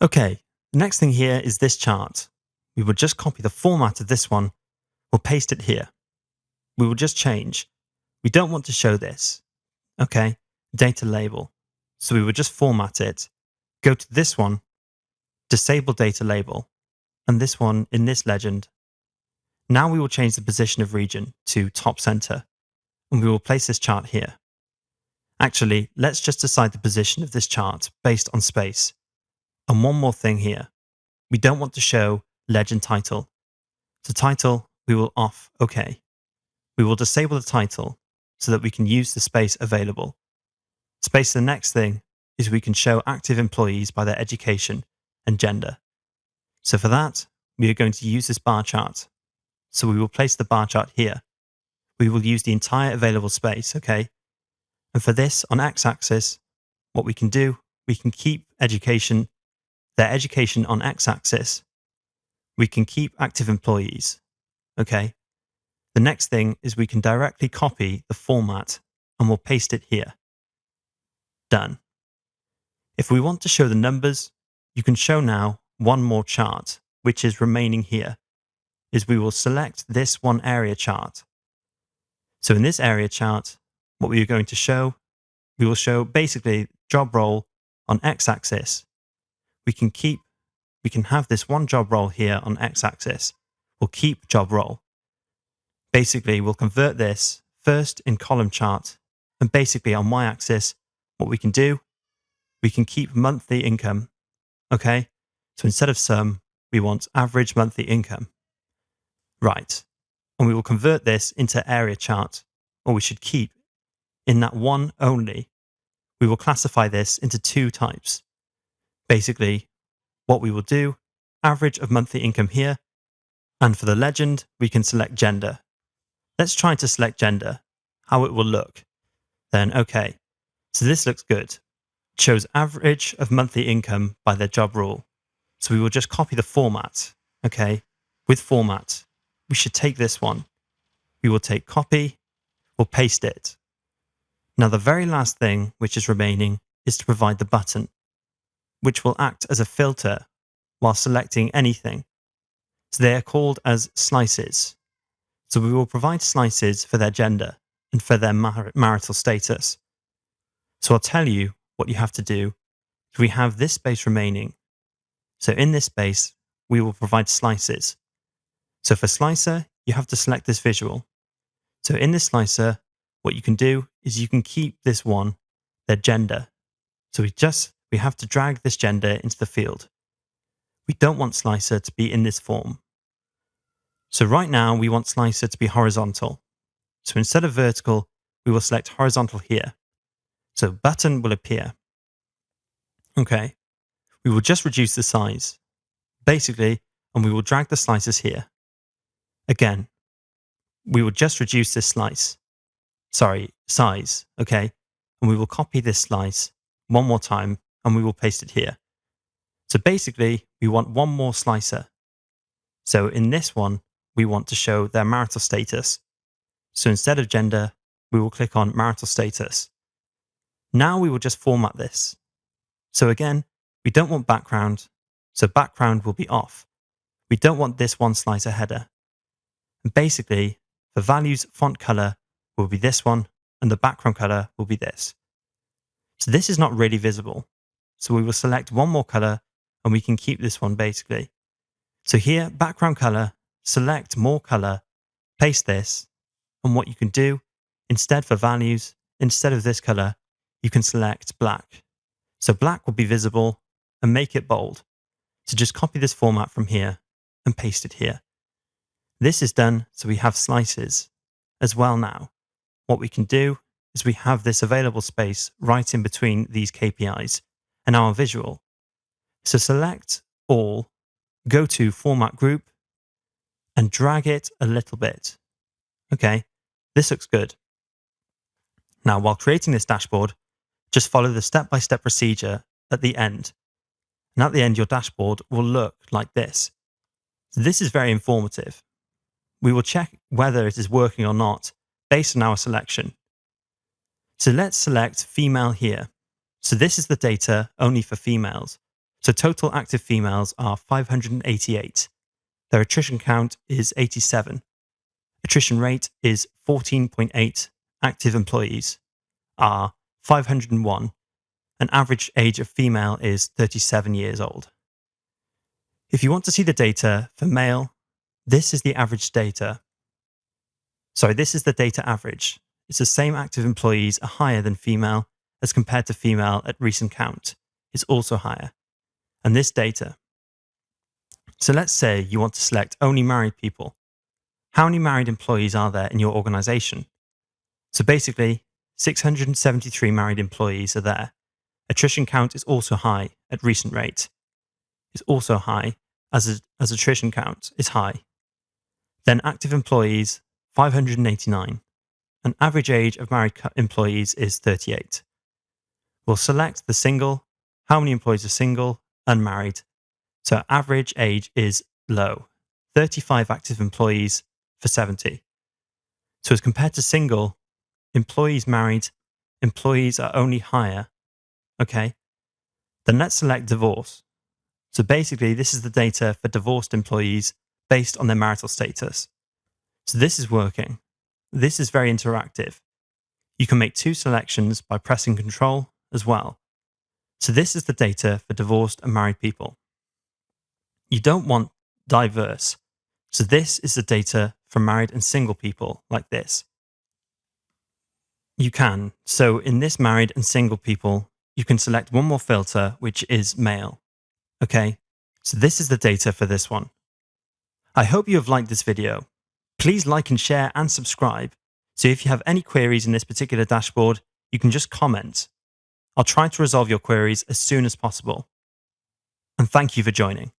Okay, the next thing here is this chart. We will just copy the format of this one. We'll paste it here. We will just change. We don't want to show this. Okay, data label. So we will just format it. Go to this one, disable data label, and this one in this legend. Now we will change the position of region to top center, and we will place this chart here. Actually, let's just decide the position of this chart based on space. And one more thing here. We don't want to show legend title. So title, we will off OK. We will disable the title so that we can use the space available. Space, the next thing is we can show active employees by their education and gender. So for that, we are going to use this bar chart. So we will place the bar chart here. We will use the entire available space, okay? And for this, on x-axis, what we can do, we can keep their education on x-axis. We can keep active employees, okay? The next thing is we can directly copy the format and we'll paste it here. Done. If we want to show the numbers, you can show now one more chart, which is remaining here, is we will select this one area chart. So in this area chart, what we are going to show, we will show basically job role on x-axis. We can have this one job role here on x-axis. We'll keep job role. Basically, we'll convert this first in column chart, and basically on y-axis, what we can do, we can keep monthly income, okay? So instead of sum, we want average monthly income. Right. And we will convert this into area chart, or we should keep in that one only. We will classify this into two types. Basically, what we will do, average of monthly income here, and for the legend, we can select gender. Let's try to select gender, how it will look. Then, okay, so this looks good. It shows average of monthly income by their job role. So we will just copy the format, okay? With format, we should take this one. We will take copy, we'll paste it. Now the very last thing which is remaining is to provide the button, which will act as a filter while selecting anything. So they are called as slices. So we will provide slices for their gender and for their marital status. So I'll tell you what you have to do. We have this space remaining. So in this space, we will provide slices. So for slicer, you have to select this visual. So in this slicer, what you can do is you can keep this one, their gender. So we have to drag this gender into the field. We don't want slicer to be in this form. So right now we want slicer to be horizontal. So instead of vertical, we will select horizontal here. So button will appear. Okay. We will just reduce the size, basically, and we will drag the slices here. Again, we will just reduce this size, okay? And we will copy this slice one more time, and we will paste it here. So basically, we want one more slicer. So in this one, we want to show their marital status. So instead of gender, we will click on marital status. Now we will just format this. So again, we don't want background, so background will be off. We don't want this one slicer header. And basically, for values, font color will be this one, and the background color will be this. So this is not really visible. So we will select one more color, and we can keep this one basically. So here, background color, select more color, paste this, and what you can do, instead for values, instead of this color, you can select black. So black will be visible, and make it bold. So just copy this format from here and paste it here. This is done, so we have slices as well now. What we can do is we have this available space right in between these KPIs and our visual. So select all, go to format group, and drag it a little bit. Okay, this looks good. Now, while creating this dashboard, just follow the step-by-step procedure at the end. And at the end, your dashboard will look like this. So this is very informative. We will check whether it is working or not based on our selection. So let's select female here. So this is the data only for females. So total active females are 588. Their attrition count is 87. Attrition rate is 14.8. Active employees are 501. An average age of female is 37 years old. If you want to see the data for male, this is the average data. Sorry, this is the data average. It's the same active employees are higher than female as compared to female at recent count is also higher. And this data. So let's say you want to select only married people. How many married employees are there in your organization? So basically, 673 married employees are there. Attrition count is also high at recent rate. It's also high as attrition count is high. Then active employees, 589. An average age of married employees is 38. We'll select the single, how many employees are single, unmarried. So average age is low, 35 active employees for 70. So as compared to single, employees married, employees are only higher. Okay. Then let's select divorce. So basically, this is the data for divorced employees based on their marital status. So this is working. This is very interactive. You can make two selections by pressing Control as well. So this is the data for divorced and married people. You don't want diverse. So this is the data for married and single people like this. You can. So in this married and single people, you can select one more filter, which is male. Okay. So this is the data for this one. I hope you have liked this video. Please like and share and subscribe. So if you have any queries in this particular dashboard, you can just comment. I'll try to resolve your queries as soon as possible. And thank you for joining.